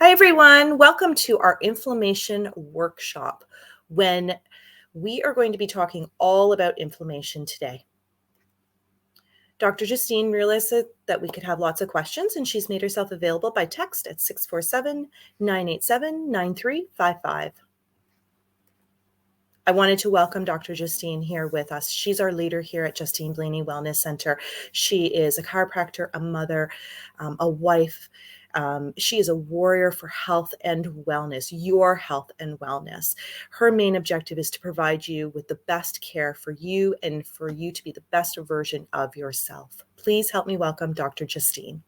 Hi, everyone. Welcome to our inflammation workshop when we are going to be talking all about inflammation today. Dr. Justine realized that we could have lots of questions, and she's made herself available by text at 647-987-9355. I wanted to welcome Dr. Justine here with us. She's our leader here at Justine Blainey Wellness Center. She is a chiropractor, a mother, a wife. She is a warrior for health and wellness, your health and wellness. Her main objective is to provide you with the best care for you and for you to be the best version of yourself. Please help me welcome Dr. Justine.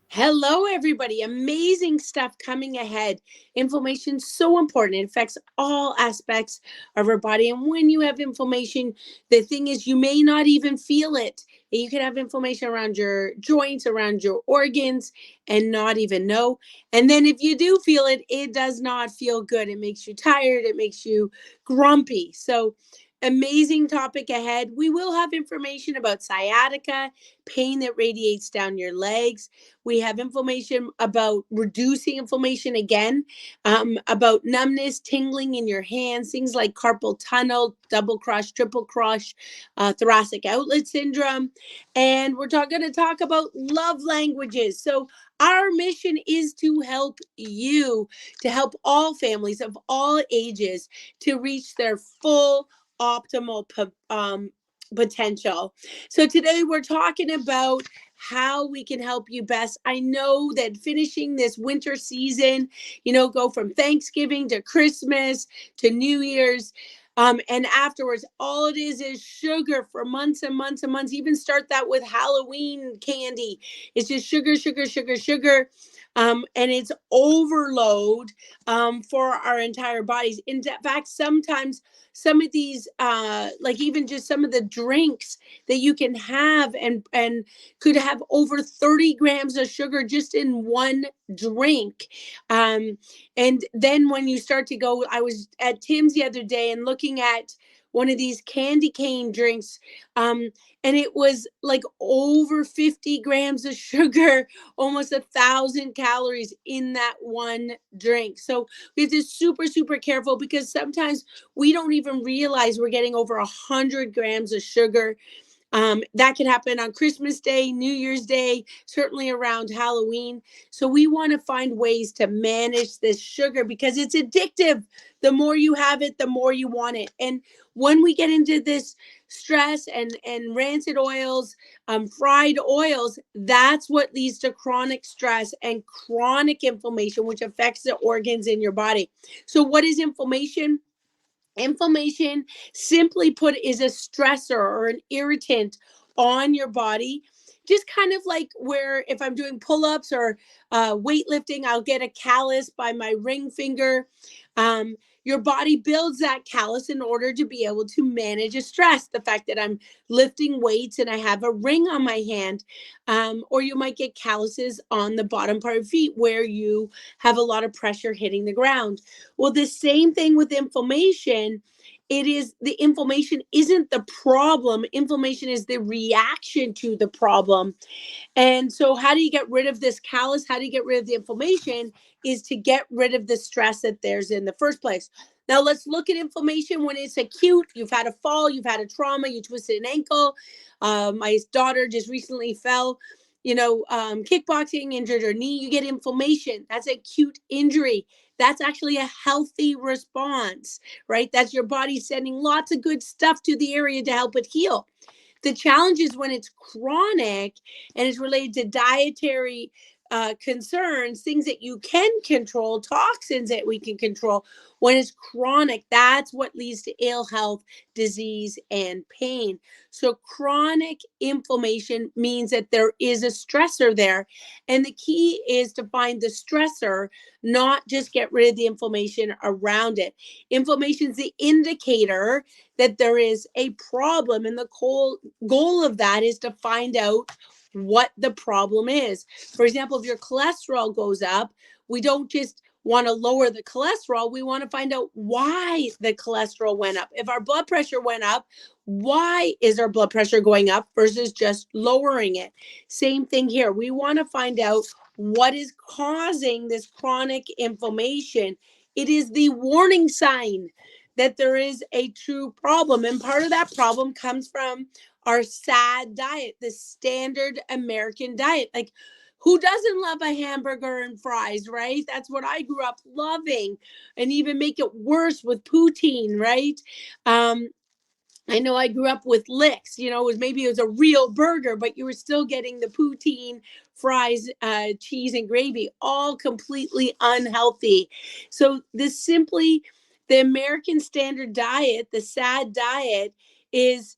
Hello, everybody. Amazing stuff coming ahead. Inflammation is so important. It affects all aspects of our body. And when you have inflammation, the thing is, you may not even feel it. You can have inflammation around your joints, around your organs, and not even know. And then if you do feel it, it does not feel good. It makes you tired. It makes you grumpy. So amazing topic ahead. We will have information about sciatica, pain that radiates down your legs. We have information about reducing inflammation again, about numbness, tingling in your hands, things like carpal tunnel, double crush, triple crush, thoracic outlet syndrome. And we're going to talk about love languages. So our mission is to help you, to help all families of all ages to reach their full optimal potential. So today we're talking about how we can help you best. I know that finishing this winter season, go from Thanksgiving to Christmas to New Year's, and afterwards, all it is sugar for months and months and months. Even start that with Halloween candy. It's just sugar, sugar, sugar, sugar. And it's overload for our entire bodies. In fact, sometimes some of these, like even just some of the drinks that you can have and could have over 30 grams of sugar just in one drink. And then when you start to go, I was at Tim's the other day and looking at one of these candy cane drinks, and it was like over 50 grams of sugar, almost 1,000 calories in that one drink. So we have to be super, super careful because sometimes we don't even realize we're getting over 100 grams of sugar. That can happen on Christmas Day, New Year's Day, certainly around Halloween. So we want to find ways to manage this sugar because it's addictive. The more you have it, the more you want it. And when we get into this stress and rancid oils, fried oils, that's what leads to chronic stress and chronic inflammation, which affects the organs in your body. So what is inflammation? Inflammation, simply put, is a stressor or an irritant on your body. Just kind of like where if I'm doing pull-ups or weightlifting, I'll get a callus by my ring finger. Your body builds that callus in order to be able to manage a stress. The fact that I'm lifting weights and I have a ring on my hand, or you might get calluses on the bottom part of your feet where you have a lot of pressure hitting the ground. Well, the same thing with inflammation. It is the inflammation isn't the problem. Inflammation is the reaction to the problem. And so how do you get rid of this callus? How do you get rid of the inflammation? Is to get rid of the stress that there's in the first place. Now let's look at inflammation when it's acute. You've had a fall, you've had a trauma, you twisted an ankle. My daughter just recently fell, kickboxing, injured her knee. You get inflammation. That's acute injury. That's actually a healthy response, right? That's your body sending lots of good stuff to the area to help it heal. The challenge is when it's chronic and it's related to dietary concerns, things that you can control, toxins that we can control. When it's chronic, that's what leads to ill health, disease, and pain. So chronic inflammation means that there is a stressor there. And the key is to find the stressor, not just get rid of the inflammation around it. Inflammation is the indicator that there is a problem. And the goal of that is to find out what the problem is. For example, if your cholesterol goes up, we don't just want to lower the cholesterol. We want to find out why the cholesterol went up. If our blood pressure went up, why is our blood pressure going up versus just lowering it? Same thing here. We want to find out what is causing this chronic inflammation. It is the warning sign that there is a true problem. And part of that problem comes from our sad diet, the standard American diet. Like, who doesn't love a hamburger and fries, right? That's what I grew up loving. And even make it worse with poutine, right? Um, I know I grew up with licks, maybe it was a real burger, but you were still getting the poutine, fries, cheese, and gravy, all completely unhealthy. So the American standard diet, the SAD diet, is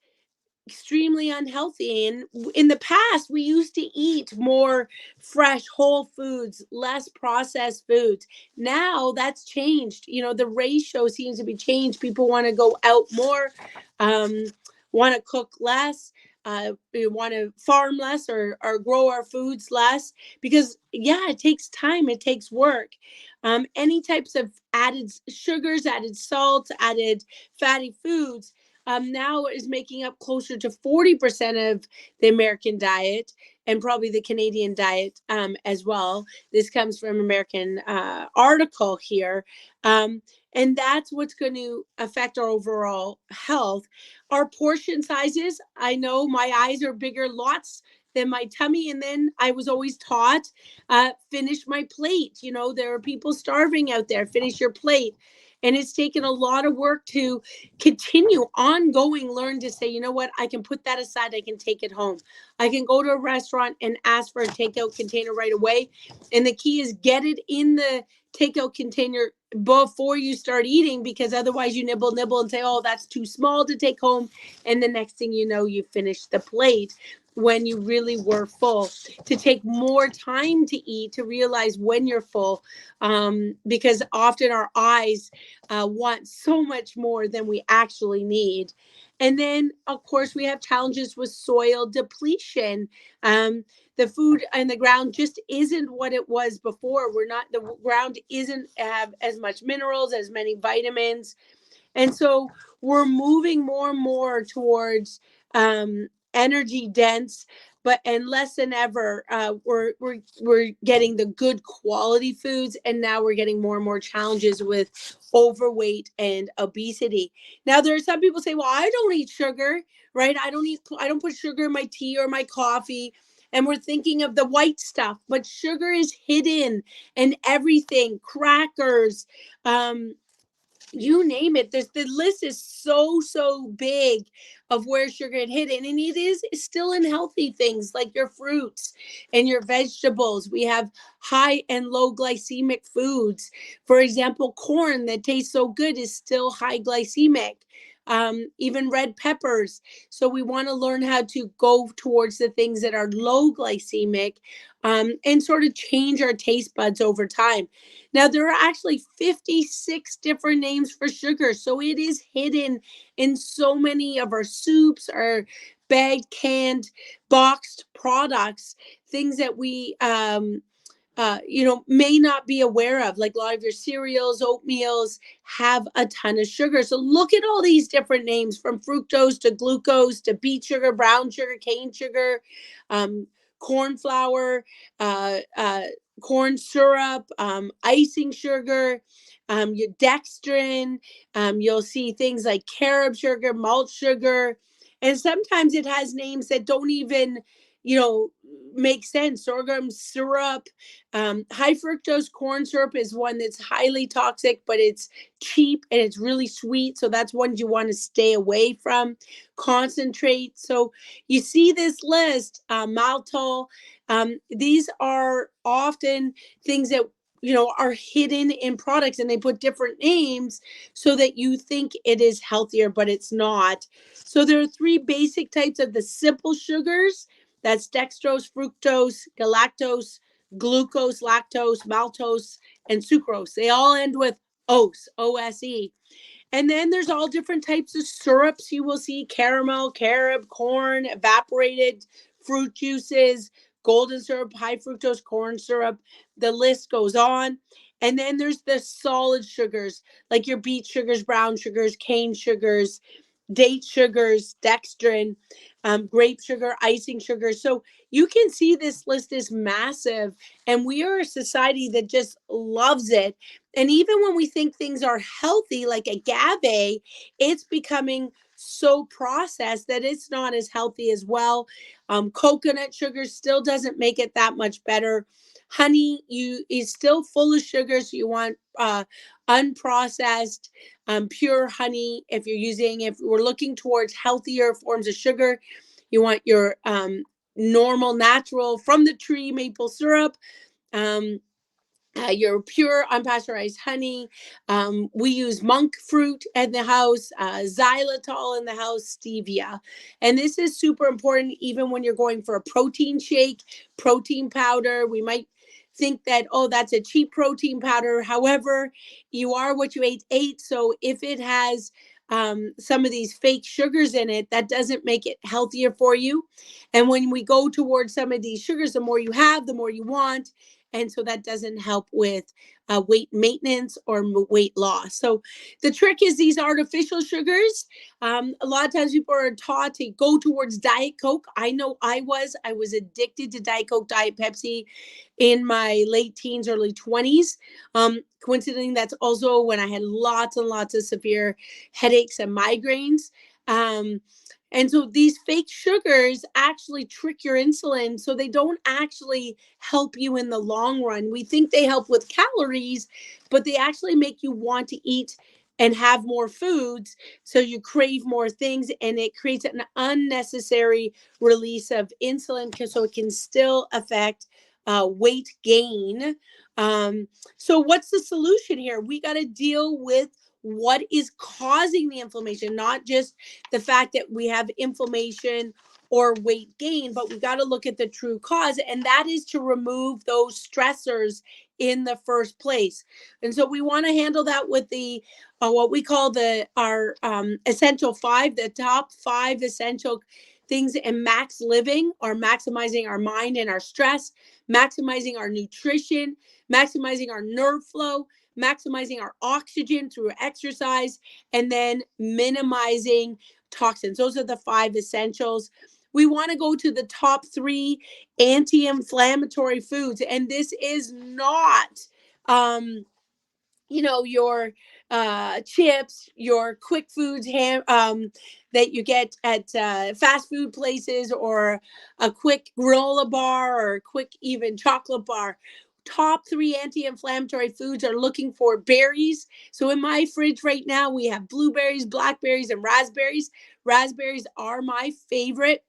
extremely unhealthy. And in the past, we used to eat more fresh, whole foods, less processed foods. Now that's changed. The ratio seems to be changed. People want to go out more, um, want to cook less. We want to farm less, or grow our foods less, because yeah, it takes time, it takes work. Any types of added sugars, added salts, added fatty foods now is making up closer to 40% of the American diet, and probably the Canadian diet as well. This comes from American article here. And that's what's going to affect our overall health. Our portion sizes, I know my eyes are bigger lots than my tummy. And then I was always taught, finish my plate. There are people starving out there, finish your plate. And it's taken a lot of work to continue ongoing learn to say, you know what, I can put that aside, I can take it home. I can go to a restaurant and ask for a takeout container right away. And the key is get it in the takeout container before you start eating, because otherwise you nibble and say, oh, that's too small to take home. And the next thing you know, you finish the plate when you really were full. To take more time to eat, to realize when you're full, because often our eyes want so much more than we actually need. And then, of course, we have challenges with soil depletion. The food and the ground just isn't what it was before. The ground isn't have as much minerals, as many vitamins. And so we're moving more and more towards energy dense, and less than ever, we're getting the good quality foods, and now we're getting more and more challenges with overweight and obesity. Now there are some people say, well, I don't eat sugar, right? I don't put sugar in my tea or my coffee. And we're thinking of the white stuff, but sugar is hidden in everything, crackers, you name it. The list is so big of where sugar had hidden, and it is still in healthy things like your fruits and your vegetables. We have high and low glycemic foods. For example, corn that tastes so good is still high glycemic. Even red peppers. So we want to learn how to go towards the things that are low glycemic, and sort of change our taste buds over time. Now, there are actually 56 different names for sugar. So it is hidden in so many of our soups, our bagged, canned, boxed products, things that we may not be aware of. Like a lot of your cereals, oatmeals have a ton of sugar. So look at all these different names, from fructose to glucose to beet sugar, brown sugar, cane sugar, corn flour, uh, uh, corn syrup, icing sugar, your dextrin. You'll see things like carob sugar, malt sugar. And sometimes it has names that don't even, make sense. Sorghum syrup. High fructose corn syrup is one that's highly toxic, but it's cheap and it's really sweet. So that's one you want to stay away from. Concentrate. So you see this list, maltol. These are often things that are hidden in products, and they put different names so that you think it is healthier, but it's not. So there are three basic types of the simple sugars. That's dextrose, fructose, galactose, glucose, lactose, maltose, and sucrose. They all end with OSE, OSE. And then there's all different types of syrups. You will see caramel, carob, corn, evaporated fruit juices, golden syrup, high fructose corn syrup. The list goes on. And then there's the solid sugars, like your beet sugars, brown sugars, cane sugars, date sugars, dextrin, grape sugar, icing sugar. So You can see this list is massive, and we are a society that just loves it. And even when we think things are healthy, like agave, it's becoming so processed that it's not as healthy as well. Coconut sugar still doesn't make it that much better. Honey, you is still full of sugar, so you want unprocessed, pure honey. If we're looking towards healthier forms of sugar, you want your normal, natural, from the tree maple syrup. Um, your pure unpasteurized honey. We use monk fruit in the house, xylitol in the house, stevia. And this is super important even when you're going for a protein shake, protein powder. We might think that, oh, that's a cheap protein powder. However, you are what you ate. So if it has some of these fake sugars in it, that doesn't make it healthier for you. And when we go towards some of these sugars, the more you have, the more you want, and so that doesn't help with weight maintenance or weight loss. So the trick is these artificial sugars. A lot of times people are taught to go towards Diet Coke. I know I was addicted to Diet Coke, Diet Pepsi in my late teens, early 20s. Coincidentally, that's also when I had lots and lots of severe headaches and migraines. Um, and so these fake sugars actually trick your insulin, so they don't actually help you in the long run. We think they help with calories, but they actually make you want to eat and have more foods. So you crave more things, and it creates an unnecessary release of insulin, so it can still affect weight gain. So, what's the solution here? We got to deal with what is causing the inflammation, not just the fact that we have inflammation or weight gain, but we got to look at the true cause, and that is to remove those stressors in the first place. And so we want to handle that with the what we call the our essential five, the top five essential things in max living, are maximizing our mind and our stress, maximizing our nutrition, maximizing our nerve flow, maximizing our oxygen through exercise, and then minimizing toxins. Those are the five essentials. We want to go to the top three anti-inflammatory foods, and this is not your chips, your quick foods, that you get at fast food places, or a quick granola bar, or a quick even chocolate bar. Top three anti-inflammatory foods are looking for berries. So in my fridge right now, we have blueberries, blackberries, and raspberries. Raspberries are my favorite,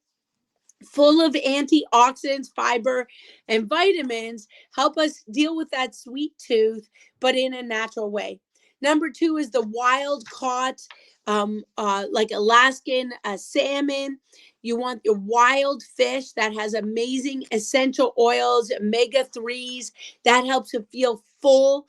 full of antioxidants, fiber, and vitamins, help us deal with that sweet tooth, but in a natural way. Number two is the wild caught, like Alaskan salmon. You want your wild fish that has amazing essential oils, omega 3s, that helps you feel full,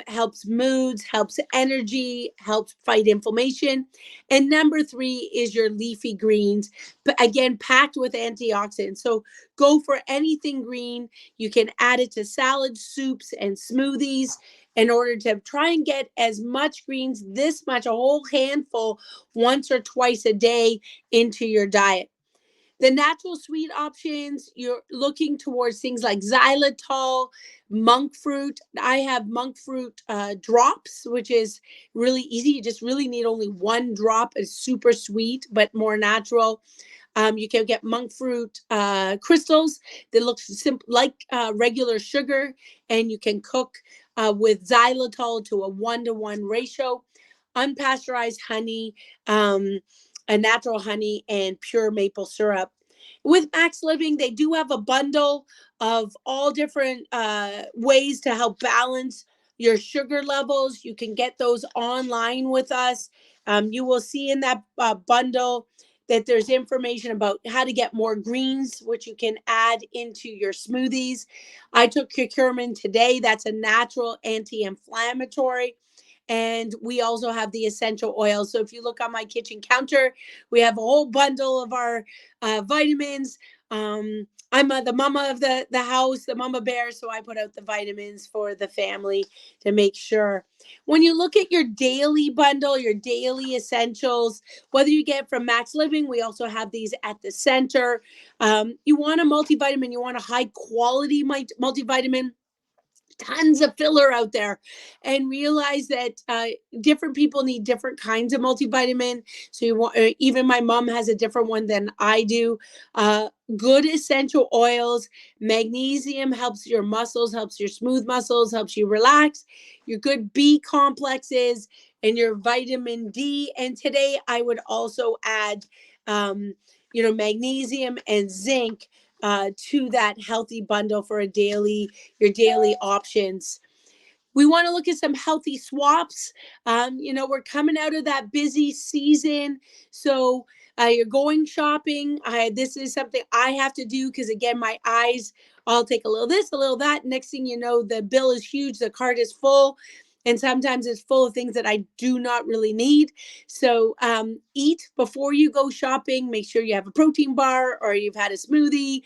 helps moods, helps energy, helps fight inflammation. And number three is your leafy greens, but again, packed with antioxidants. So go for anything green. You can add it to salads, soups, and smoothies in order to try and get as much greens, this much, a whole handful, once or twice a day into your diet. The natural sweet options, you're looking towards things like xylitol, monk fruit. I have monk fruit drops, which is really easy. You just really need only one drop. It's super sweet, but more natural. You can get monk fruit crystals that look like regular sugar, and you can cook with xylitol to a 1-to-1 ratio. Unpasteurized honey, a natural honey, and pure maple syrup. With Max Living, they do have a bundle of all different ways to help balance your sugar levels. You can get those online with us. You will see in that bundle that there's information about how to get more greens, which you can add into your smoothies. I took curcumin today. That's a natural anti-inflammatory. And we also have the essential oils. So if you look on my kitchen counter, we have a whole bundle of our vitamins. I'm the mama of the house, the mama bear, so I put out the vitamins for the family to make sure. When you look at your daily bundle, your daily essentials, whether you get from Max Living, we also have these at the center. You want a multivitamin, you want a high quality multivitamin, tons of filler out there, and realize that different people need different kinds of multivitamin. So you want, even my mom has a different one than I do. uh, Good essential oils. Magnesium helps your muscles, helps your smooth muscles, helps you relax. Your good B complexes and your vitamin D. And today I would also add um, magnesium and zinc to that healthy bundle for a daily, your daily options. We want to look at some healthy swaps. We're coming out of that busy season. So you're going shopping. This is something I have to do because, again, my eyes, I'll take a little this, a little that. Next thing you know, the bill is huge, the cart is full. And sometimes it's full of things that I do not really need. So eat before you go shopping. Make sure you have a protein bar or you've had a smoothie,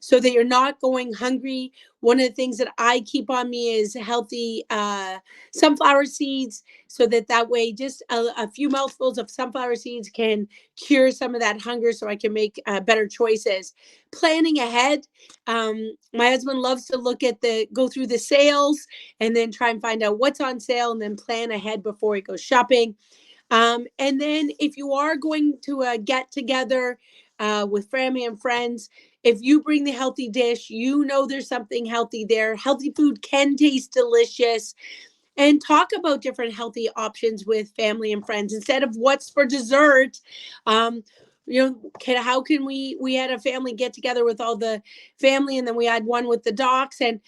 so that you're not going hungry. One of the things that I keep on me is healthy sunflower seeds, so that way just a few mouthfuls of sunflower seeds can cure some of that hunger, so I can make better choices. Planning ahead. My husband loves to go through the sales and then try and find out what's on sale and then plan ahead before he goes shopping. And then if you are going to a get together with family and friends, if you bring the healthy dish, there's something healthy there. Healthy food can taste delicious. And talk about different healthy options with family and friends instead of what's for dessert. um how can we had a family get together with all the family, and then we had one with the docs, and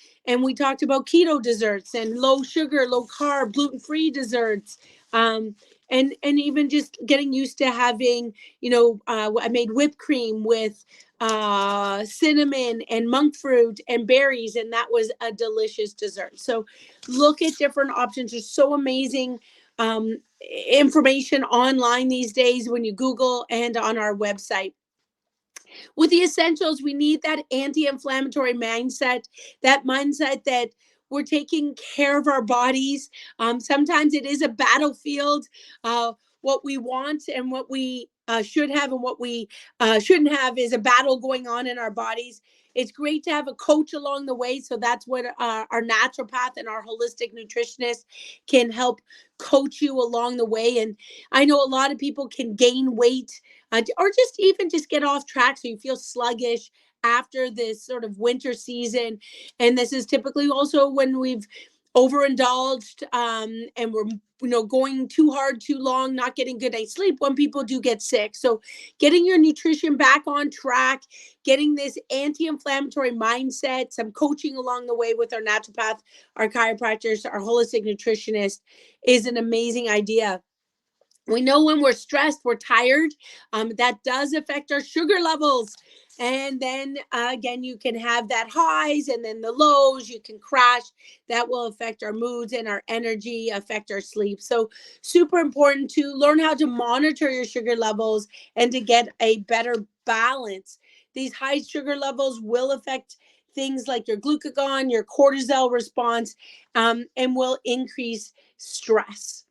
we talked about keto desserts and low sugar, low carb, gluten-free desserts. Um and and even just getting used to having, I made whipped cream with cinnamon and monk fruit and berries, and that was a delicious dessert. So look at different options. There's so amazing um, information online these days when you Google and on our website. With the essentials, we need that anti-inflammatory mindset, that mindset that we're taking care of our bodies. Sometimes it is a battlefield. What we want and what we should have and what we shouldn't have is a battle going on in our bodies. It's great to have a coach along the way. So that's what our naturopath and our holistic nutritionist can help coach you along the way. And I know a lot of people can gain weight or just even just get off track so you feel sluggish after this sort of winter season. And this is typically also when we've overindulged, and we're going too hard too long, not getting good night's sleep, when people do get sick. So getting your nutrition back on track, getting this anti-inflammatory mindset, some coaching along the way with our naturopath, our chiropractors, our holistic nutritionist is an amazing idea. We know when we're stressed, we're tired. That does affect our sugar levels. And then again, you can have that highs and then the lows. You can crash. That will affect our moods and our energy, affect our sleep. So, super important to learn how to monitor your sugar levels and to get a better balance. These high sugar levels will affect things like your glucagon, your cortisol response, and will increase stress.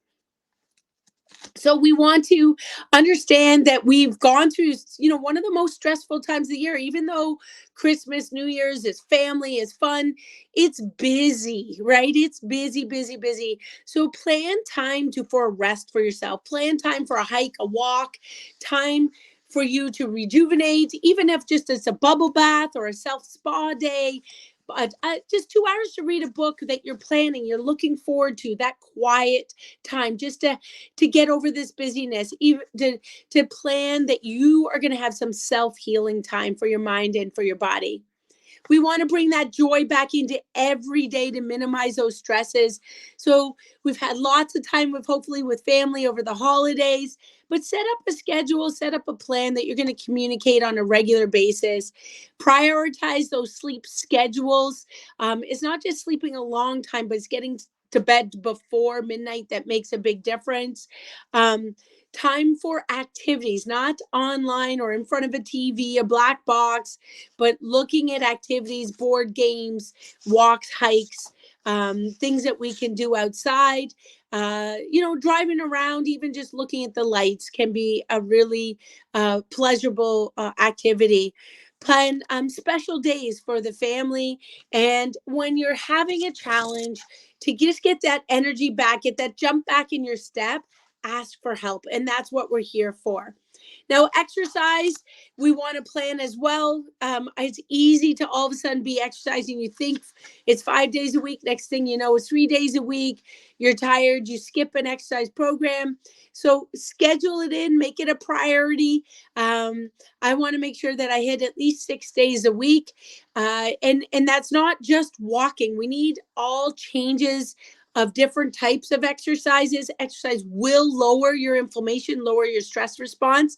So we want to understand that we've gone through, one of the most stressful times of the year. Even though Christmas, New Year's is family, is fun, it's busy, right? It's busy, busy, busy. So plan time for a rest for yourself. Plan time for a hike, a walk, time for you to rejuvenate, even if just it's a bubble bath or a self spa day. But just 2 hours to read a book that you're planning, you're looking forward to, that quiet time, just to get over this busyness, even to plan that you are going to have some self-healing time for your mind and for your body. We want to bring that joy back into every day to minimize those stresses. So we've had lots of time hopefully with family over the holidays, but set up a schedule, set up a plan that you're going to communicate on a regular basis. Prioritize those sleep schedules. It's not just sleeping a long time, but it's getting to bed before midnight that makes a big difference. Um, time for activities, not online or in front of a TV, a black box, but looking at activities, board games, walks, hikes, things that we can do outside. Driving around, even just looking at the lights can be a really pleasurable activity. Plan special days for the family. And when you're having a challenge, to just get that energy back, get that jump back in your step, ask for help. And that's what we're here for. Now, exercise, we want to plan as well. It's easy to all of a sudden be exercising. You think it's 5 days a week. Next thing you know, it's 3 days a week. You're tired. You skip an exercise program. So schedule it in, make it a priority. I want to make sure that I hit at least 6 days a week. And that's not just walking. We need all changes of different types of exercises. Exercise will lower your inflammation, lower your stress response.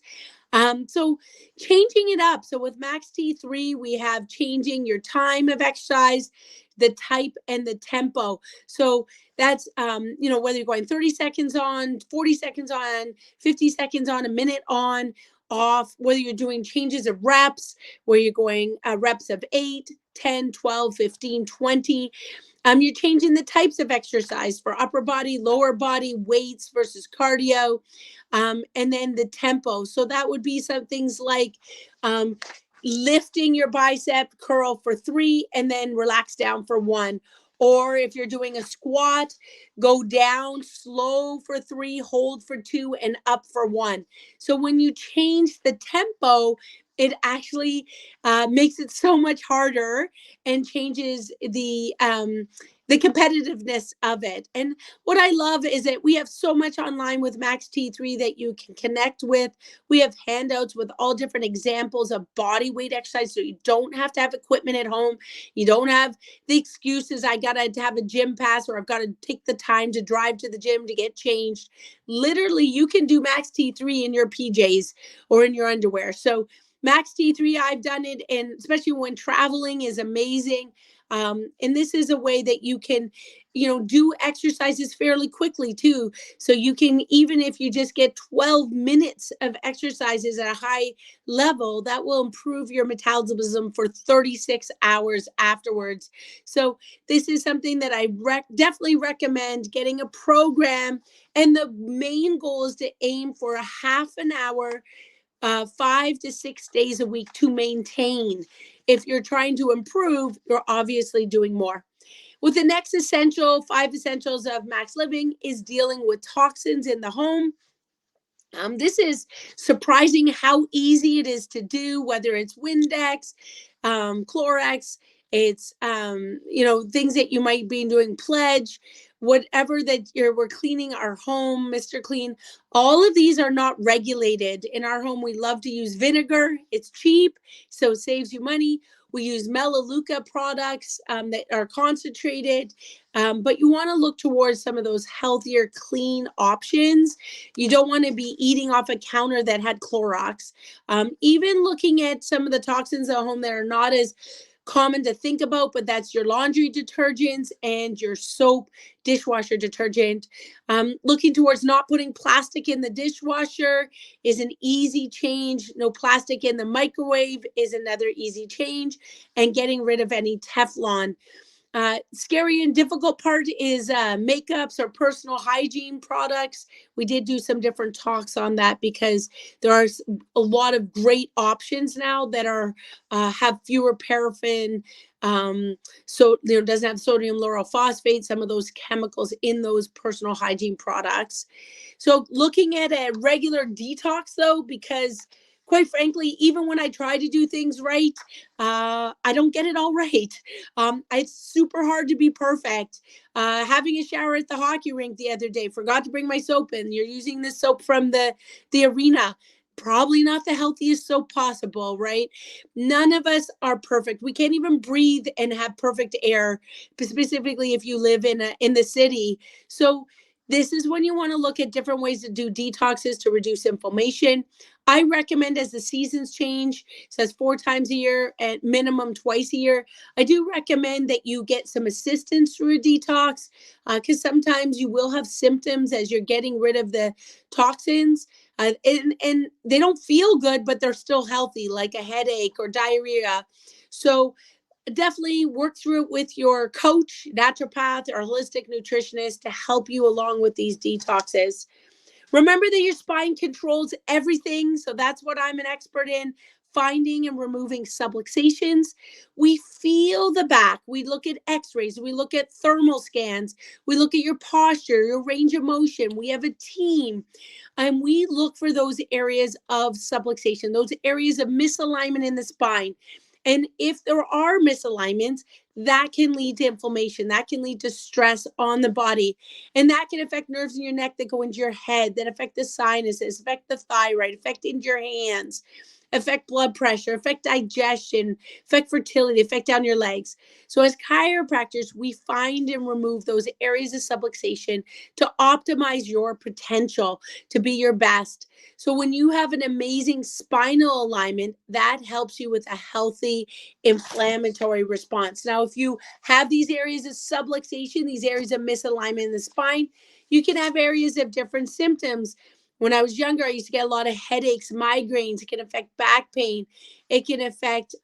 So changing it up. So with Max T3, we have changing your time of exercise, the type, and the tempo. So that's, whether you're going 30 seconds on, 40 seconds on, 50 seconds on, a minute on, off, whether you're doing changes of reps, where you're going reps of 8, 10, 12, 15, 20. You're changing the types of exercise for upper body, lower body, weights versus cardio, and then the tempo. So that would be some things like lifting your bicep curl for 3 and then relax down for 1. Or if you're doing a squat, go down slow for 3, hold for 2, and up for 1. So when you change the tempo, it actually makes it so much harder and changes the competitiveness of it. And what I love is that we have so much online with Max T3 that you can connect with. We have handouts with all different examples of body weight exercise, so you don't have to have equipment at home. You don't have the excuses, I got to have a gym pass, or I've got to take the time to drive to the gym to get changed. Literally, you can do Max T3 in your PJs or in your underwear. So Max T3, I've done it, and especially when traveling, is amazing. And this is a way that you can, do exercises fairly quickly too. So you can, even if you just get 12 minutes of exercises at a high level, that will improve your metabolism for 36 hours afterwards. So this is something that I definitely recommend getting a program. And the main goal is to aim for a half an hour 5 to 6 days a week to maintain. If you're trying to improve, you're obviously doing more. With the next essential, 5 essentials of Max Living, is dealing with toxins in the home. This is surprising how easy it is to do, whether it's Windex, Clorox, it's, things that you might be doing, Pledge, whatever that we're cleaning our home, Mr. Clean. All of these are not regulated. In our home, we love to use vinegar. It's cheap, so it saves you money. We use Melaleuca products that are concentrated, but you want to look towards some of those healthier, clean options. You don't want to be eating off a counter that had Clorox. Even looking at some of the toxins at home that are not as common to think about, but that's your laundry detergents and your soap, dishwasher detergent. Looking towards not putting plastic in the dishwasher is an easy change. No plastic in the microwave is another easy change. And getting rid of any Teflon. Scary and difficult part is makeups or personal hygiene products. We did do some different talks on that because there are a lot of great options now that are have fewer paraffin, so doesn't have sodium lauryl phosphate, some of those chemicals in those personal hygiene products. So looking at a regular detox though, because quite frankly, even when I try to do things right, I don't get it all right. It's super hard to be perfect. Having a shower at the hockey rink the other day, forgot to bring my soap in. You're using this soap from the arena. Probably not the healthiest soap possible, right? None of us are perfect. We can't even breathe and have perfect air, specifically if you live in the city. So this is when you want to look at different ways to do detoxes to reduce inflammation. I recommend, as the seasons change, it says 4 times a year at minimum twice a year. I do recommend that you get some assistance through a detox because sometimes you will have symptoms as you're getting rid of the toxins. and they don't feel good, but they're still healthy, like a headache or diarrhea. So definitely work through it with your coach, naturopath, or holistic nutritionist to help you along with these detoxes. Remember that your spine controls everything. So that's what I'm an expert in, finding and removing subluxations. We feel the back. We look at x-rays. We look at thermal scans. We look at your posture, your range of motion. We have a team. And we look for those areas of subluxation, those areas of misalignment in the spine. And if there are misalignments, that can lead to inflammation. That can lead to stress on the body. And that can affect nerves in your neck that go into your head, that affect the sinuses, affect the thyroid, affect into your hands, affect blood pressure, affect digestion, affect fertility, affect down your legs. So as chiropractors, we find and remove those areas of subluxation to optimize your potential to be your best. So when you have an amazing spinal alignment, that helps you with a healthy inflammatory response. Now, if you have these areas of subluxation, these areas of misalignment in the spine, you can have areas of different symptoms. When I was younger, I used to get a lot of headaches, migraines. It can affect back pain. It can affect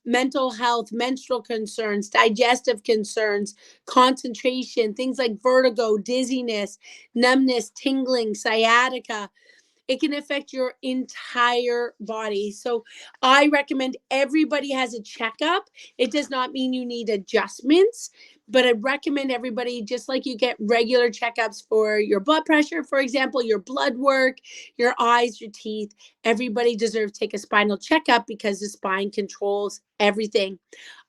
mental health, menstrual concerns, digestive concerns, concentration, things like vertigo, dizziness, numbness, tingling, sciatica. It can affect your entire body. So I recommend everybody has a checkup. It does not mean you need adjustments, but I recommend everybody, just like you get regular checkups for your blood pressure, for example, your blood work, your eyes, your teeth, everybody deserves to take a spinal checkup because the spine controls everything.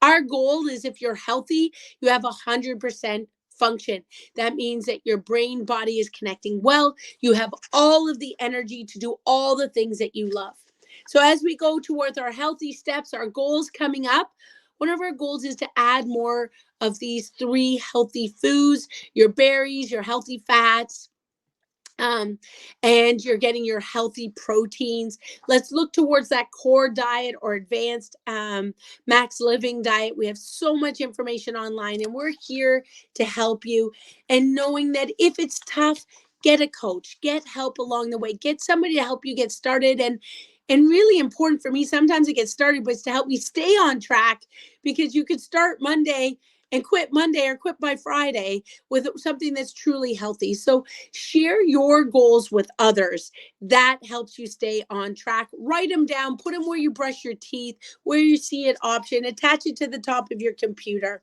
Our goal is, if you're healthy, you have 100% function. That means that your brain body is connecting well. You have all of the energy to do all the things that you love. So as we go towards our healthy steps, our goals coming up, one of our goals is to add more of these 3 healthy foods: your berries, your healthy fats, um, and you're getting your healthy proteins. Let's look towards that core diet or advanced max living diet. We have so much information online, and we're here to help you. And knowing that if it's tough, get a coach, get help along the way, get somebody to help you get started. And really important for me, sometimes it gets started, but it's to help me stay on track, because you could start Monday and quit Monday or quit by Friday with something that's truly healthy. So share your goals with others. That helps you stay on track. Write them down, put them where you brush your teeth, where you see an option, attach it to the top of your computer.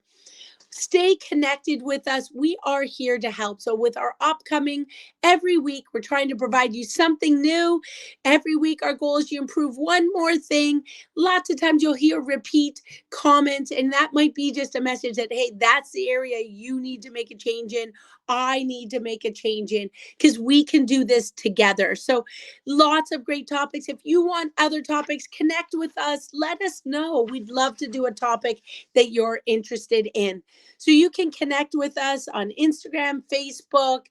Stay connected with us. We are here to help. So with our upcoming, every week, we're trying to provide you something new. Every week, our goal is you improve one more thing. Lots of times you'll hear repeat comments, and that might be just a message that, hey, that's the area you need to make a change in. I need to make a change in, because we can do this together. So lots of great topics. If you want other topics, connect with us. Let us know. We'd love to do a topic that you're interested in. So you can connect with us on Instagram, Facebook,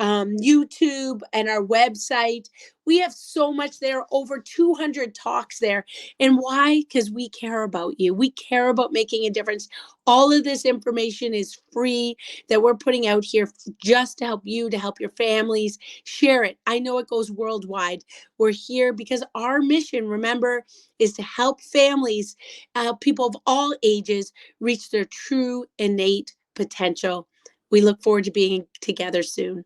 YouTube, and our website. We have so much there, over 200 talks there. And why? Because we care about you. We care about making a difference. All of this information is free that we're putting out here just to help you, to help your families. Share it. I know it goes worldwide. We're here because our mission, remember, is to help families, people of all ages, reach their true innate potential. We look forward to being together soon.